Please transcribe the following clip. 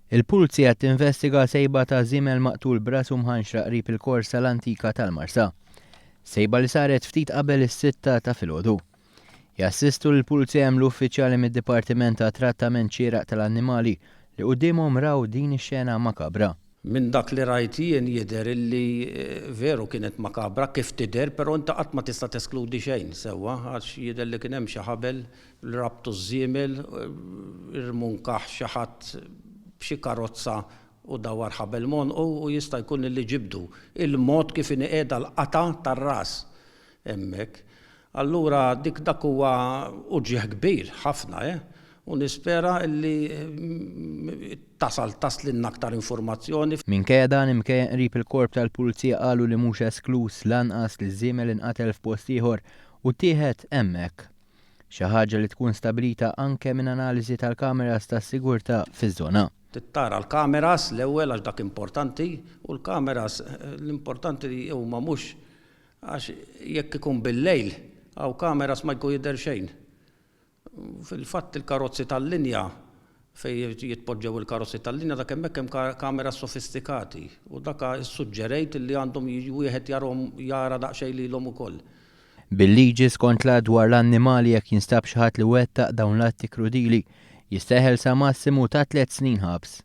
Il-pulizija tinvestiga sejba ta' żiemel maqtul b'rasu mħanxra qrib il-korsa l-antika tal-Marsa. Sejba li saret ftit qabel is-sitta ta' filgħodu. Jassistu l-pulizija l-uffiċjali mid-Dipartiment ta' Trattament Xieraq tal-Annimali li qudiemhom raw din ix-xena makabra. Min dak li rajt jien jidher illi veru kienet makabra kif tidher, però inta qatt ma tista' teskludi xejn sewwa għax jidher li kien hemm xi ħabel li rabtu żiemel, irmunkaħ xi ħadd b'xi karozza u dawar ħabel u jista' jkun li ġibdu il-mod kif qiegħda l-qata tar-ras hemmhekk. Allura dak huwa uġieħ kbir ħafna u nispera li taslinna aktar informazzjoni. Minkejja dan imkejjen qrib il-korp tal-pulizija qalu li mhux esklus lanqas li żiemel inqatel f'post ieħor u tieħed hemmhekk. Xi ħaġa li tkun stabilita anke minn analiżi tal-kameras tas-sigurtà fiż-żona. Tittara l-kameras l-ewwel għax dak importanti u l-kameras l-importanti huma mhux għax jekk ikun bil-lejl għaw kameras ma jkun jidher xejn. Fil-fatt il-karozzi tal-linja fejn jitpoġġew il-karozzi tal-linja dak hemmhekk hemm kameras sofistikati u dak issuġġerejt li għandhom wieħed jara daqsxejn lilhom ukoll. Bil-liġi skont dwar l-annimali jekk jinstab xi ħadd li wettaq dawn l-atti krudili jista'ħel sa massimu ta' 3 snin ħabs.